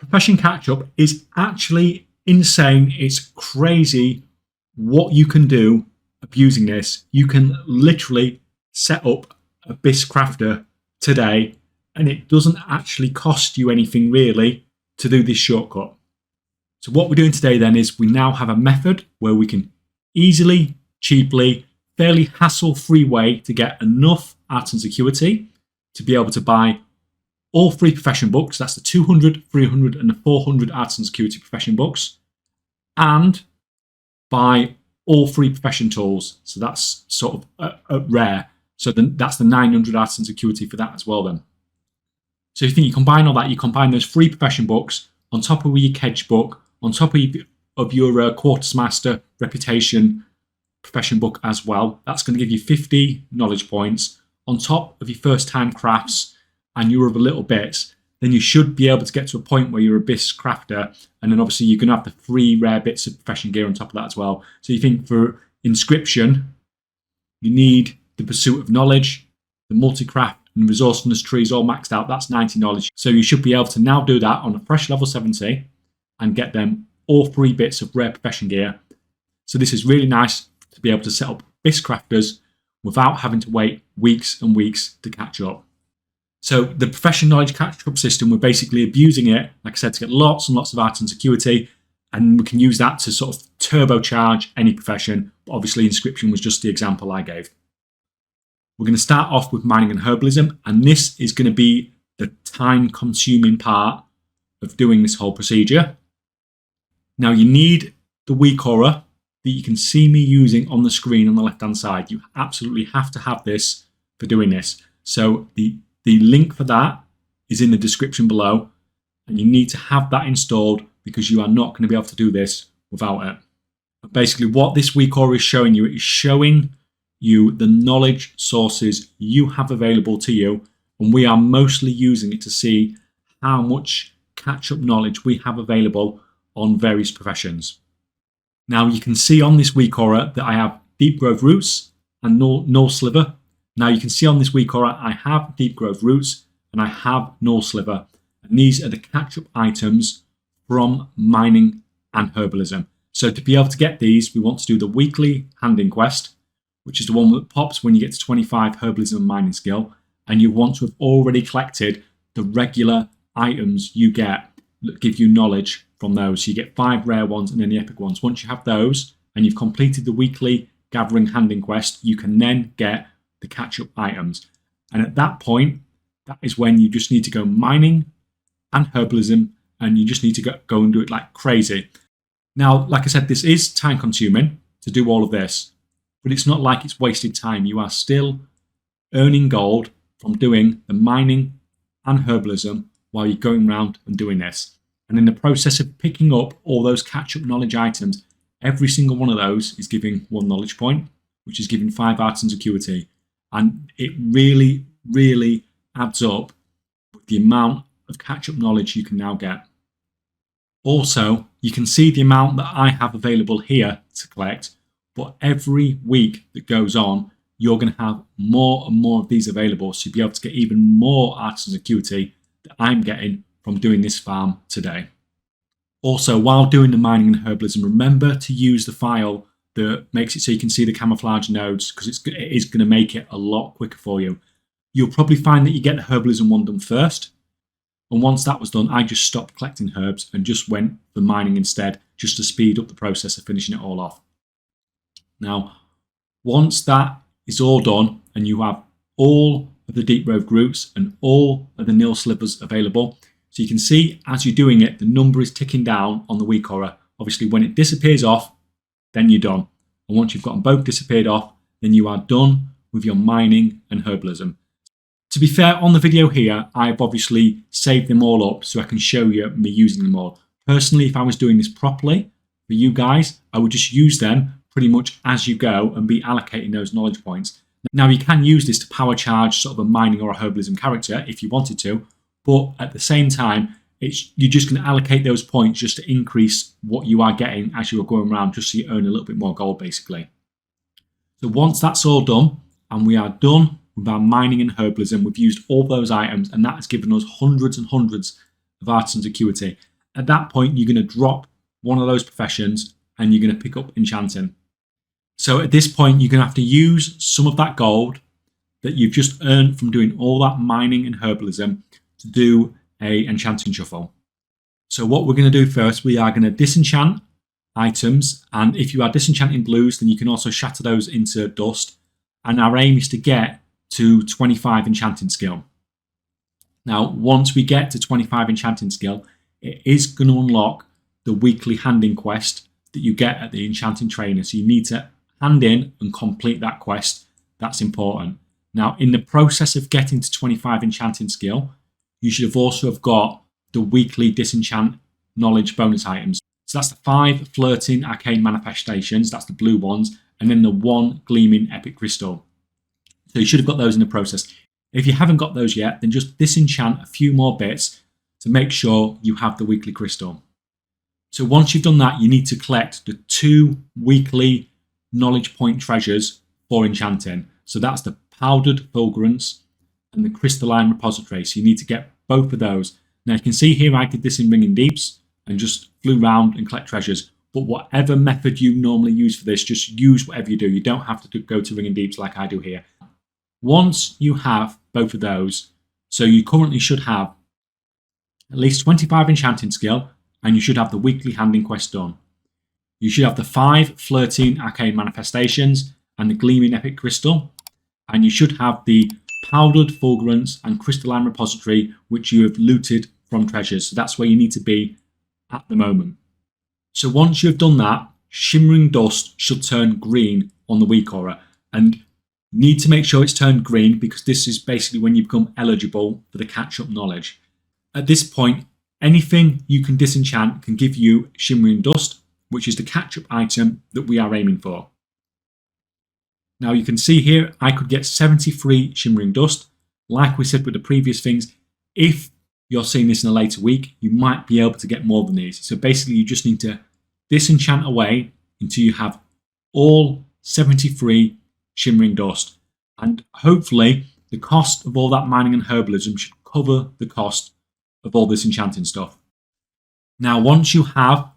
profession catch-up is actually insane. It's crazy what you can do abusing this. You can literally set up a bisque crafter today, and it doesn't actually cost you anything really to do this shortcut. So what we're doing today then is we now have a method where we can easily, cheaply, fairly hassle-free way to get enough artisan acuity to be able to buy all 3 profession books. That's the 200, 300 and the 400 artisan acuity profession books, and buy all 3 profession tools. So that's sort of rare. So then that's the 900 artisan acuity for that as well then. So if you think you combine all that, you combine those 3 profession books on top of your Kedge book, on top of your Quarters Master Reputation profession book as well. That's going to give you 50 knowledge points on top of your first time crafts and your other little bits. Then you should be able to get to a point where you're a bisque crafter, and then obviously you're going to have the 3 rare bits of profession gear on top of that as well. So you think for inscription, you need the pursuit of knowledge, the multi-craft and resourcefulness trees all maxed out. That's 90 knowledge. So you should be able to now do that on a fresh level 70 and get them all 3 bits of rare profession gear. So this is really nice to be able to set up bisque crafters without having to wait weeks and weeks to catch up. So the profession knowledge catch-up system, we're basically abusing it, like I said, to get lots and lots of artisan acuity, and we can use that to sort of turbocharge any profession. But obviously inscription was just the example I gave. We're going to start off with mining and herbalism, and this is going to be the time-consuming part of doing this whole procedure. Now you need the weak aura that you can see me using on the screen on the left-hand side. You absolutely have to have this for doing this. So the link for that is in the description below, and you need to have that installed because you are not going to be able to do this without it. But basically what this weak aura is showing you, is showing you the knowledge sources you have available to you, and we are mostly using it to see how much catch-up knowledge we have available on various professions. Now you can see on this weak aura that I have deep growth roots and null sliver. Now you can see on this weak aura I have deep growth roots and I have null sliver, and these are the catch-up items from mining and herbalism. So to be able to get these, we want to do the weekly handing quest, which is the one that pops when you get to 25 herbalism and mining skill, and you want to have already collected the regular items you get that give you knowledge from those. So you get 5 rare ones and then the epic ones. Once you have those and you've completed the weekly gathering handing quest, you can then get the catch-up items. And at that point, that is when you just need to go mining and herbalism, and you just need to go and do it like crazy. Now, like I said, this is time consuming to do all of this, but it's not like it's wasted time. You are still earning gold from doing the mining and herbalism while you're going around and doing this. And in the process of picking up all those catch-up knowledge items, every single one of those is giving 1 knowledge point, which is giving 5 artisan acuity. And it really, really adds up with the amount of catch-up knowledge you can now get. Also, you can see the amount that I have available here to collect, but every week that goes on, you're going to have more and more of these available, so you'll be able to get even more artisan acuity that I'm getting from doing this farm today. Also, while doing the mining and herbalism, remember to use the file that makes it so you can see the camouflage nodes, because it is going to make it a lot quicker for you. You'll probably find that you get the herbalism one done first, and once that was done, I just stopped collecting herbs and just went for mining instead, just to speed up the process of finishing it all off. Now, once that is all done and you have all of the deep growth roots and all of the nil slivers available, so you can see as you're doing it, the number is ticking down on the weak aura. Obviously, when it disappears off, then you're done. And once you've got them both disappeared off, then you are done with your mining and herbalism. To be fair, on the video here, I've obviously saved them all up so I can show you me using them all. Personally, if I was doing this properly for you guys, I would just use them pretty much as you go and be allocating those knowledge points. Now, you can use this to power charge sort of a mining or a herbalism character if you wanted to, but at the same time, you're just going to allocate those points just to increase what you are getting as you are going around, just so you earn a little bit more gold, basically. So once that's all done, and we are done with our mining and herbalism, we've used all those items, and that has given us hundreds and hundreds of artisan acuity. At that point, you're going to drop one of those professions and you're going to pick up enchanting. So at this point, you're going to have to use some of that gold that you've just earned from doing all that mining and herbalism to do a enchanting shuffle. So what we're going to do first, we are going to disenchant items, and if you are disenchanting blues, then you can also shatter those into dust, and our aim is to get to 25 enchanting skill. Now once we get to 25 enchanting skill, it is going to unlock the weekly handing quest that you get at the enchanting trainer. So you need to hand in and complete that quest. That's important. Now in the process of getting to 25 enchanting skill, you should have also have got the weekly disenchant knowledge bonus items. So that's the 5 flirting arcane manifestations, that's the blue ones, and then the 1 gleaming epic crystal. So you should have got those in the process. If you haven't got those yet, then just disenchant a few more bits to make sure you have the weekly crystal. So once you've done that, you need to collect the 2 weekly knowledge point treasures for enchanting. So that's the powdered fulgurance and the crystalline repository. So you need to get both of those. Now you can see here I did this in Ringing Deeps and just flew around and collect treasures. But whatever method you normally use for this, just use whatever you do. You don't have to go to Ringing Deeps like I do here. Once you have both of those, so you currently should have at least 25 enchanting skill, and you should have the weekly handing quest done. You should have the 5 flirting arcane manifestations and the gleaming epic crystal, and you should have the powdered fulgurance and crystalline repository, which you have looted from treasures. So that's where you need to be at the moment. So once you've done that, shimmering dust should turn green on the week aura, and need to make sure it's turned green because this is basically when you become eligible for the catch-up knowledge. At this point, anything you can disenchant can give you shimmering dust, which is the catch-up item that we are aiming for. Now you can see here I could get 73 shimmering dust. Like we said with the previous things, if you're seeing this in a later week, you might be able to get more than these. So basically you just need to disenchant away until you have all 73 shimmering dust. And hopefully the cost of all that mining and herbalism should cover the cost of all this enchanting stuff. Now once you have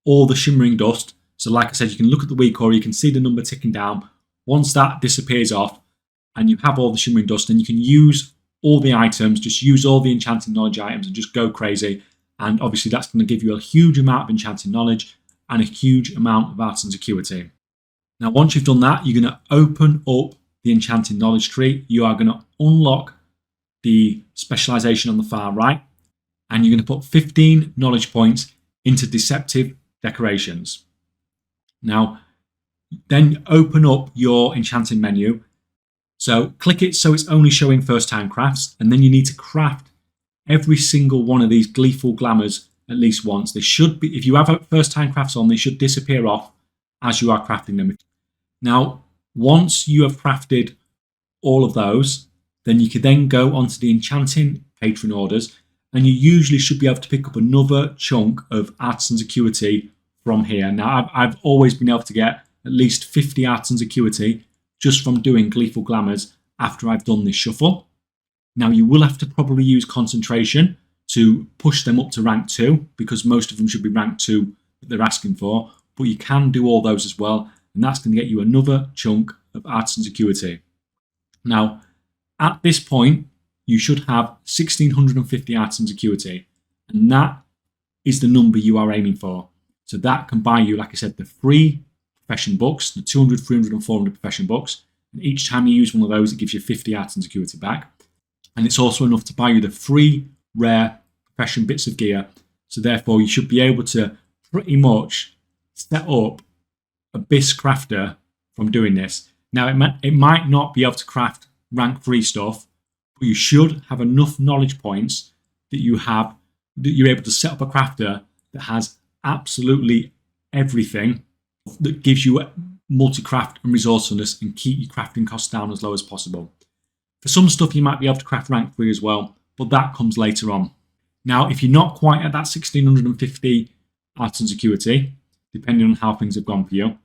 all the shimmering dust, so like I said, you can look at the week aura, you can see the number ticking down. Once that disappears off and you have all the shimmering dust, then you can use all the items, just use all the enchanting knowledge items and just go crazy. And obviously that's going to give you a huge amount of enchanting knowledge and a huge amount of artisan's acuity. Now once you've done that, you're going to open up the enchanting knowledge tree. You are going to unlock the specialization on the far right, and you're going to put 15 knowledge points into deceptive decorations. Now then open up your enchanting menu. So click it so it's only showing first time crafts, and then you need to craft every single one of these gleeful glamours at least once. They should be, if you have first time crafts on, they should disappear off as you are crafting them. Now once you have crafted all of those, then you can then go onto the enchanting patron orders, and you usually should be able to pick up another chunk of artisan's acuity from here. Now I've always been able to get at least 50 artisan's acuity just from doing gleeful glamours after I've done this shuffle. Now you will have to probably use concentration to push them up to rank 2, because most of them should be rank 2 that they're asking for, but you can do all those as well, and that's going to get you another chunk of artisan's acuity. Now at this point you should have 1650 artisan's acuity, and that is the number you are aiming for. So that can buy you, like I said, the free profession books, the 200, 300 and 400 profession books, and each time you use one of those it gives you 50 artisan's acuity back, and it's also enough to buy you the free rare profession bits of gear. So therefore you should be able to pretty much set up a bisque crafter from doing this. Now it might not be able to craft rank 3 stuff, but you should have enough knowledge points that you're able to set up a crafter that has absolutely everything that gives you multi-craft and resourcefulness and keep your crafting costs down as low as possible. For some stuff you might be able to craft rank 3 as well, but that comes later on. Now if you're not quite at that 1650 artisan's acuity, depending on how things have gone for you,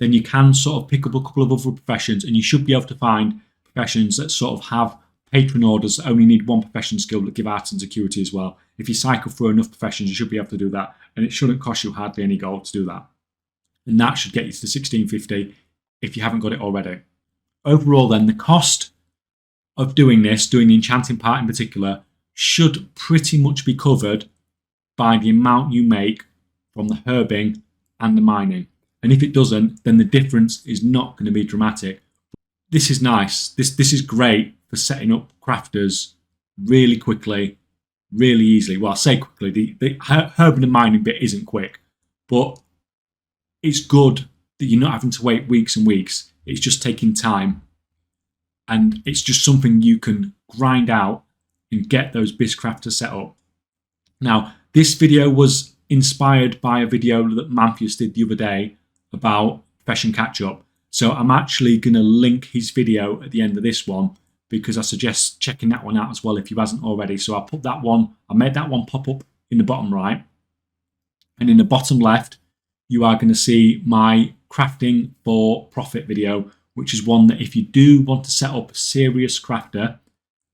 then you can sort of pick up a couple of other professions, and you should be able to find professions that sort of have patron orders that only need 1 profession skill that give artisan's acuity as well. If you cycle through enough professions, you should be able to do that, and it shouldn't cost you hardly any gold to do that. And that should get you to 1650 if you haven't got it already. Overall then, the cost of doing this, doing the enchanting part in particular, should pretty much be covered by the amount you make from the herbing and the mining. And if it doesn't, then the difference is not going to be dramatic. This is nice. This is great for setting up crafters really quickly, really easily. Well, I say quickly, the herbing and mining bit isn't quick, but it's good that you're not having to wait weeks and weeks. It's just taking time. And it's just something you can grind out and get those bisque crafters set up. Now, this video was inspired by a video that Manthius did the other day about profession catch-up. So I'm actually going to link his video at the end of this one, because I suggest checking that one out as well if you hasn't already. So I'll put that one, I made that one pop up in the bottom right. And in the bottom left, you are going to see my crafting for profit video, which is one that if you do want to set up a serious crafter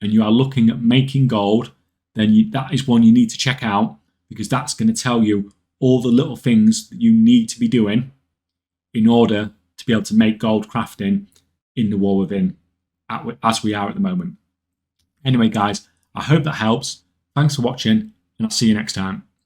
and you are looking at making gold, then that is one you need to check out, because that's going to tell you all the little things that you need to be doing in order to be able to make gold crafting in the War Within as we are at the moment. Anyway, guys, I hope that helps. Thanks for watching, and I'll see you next time.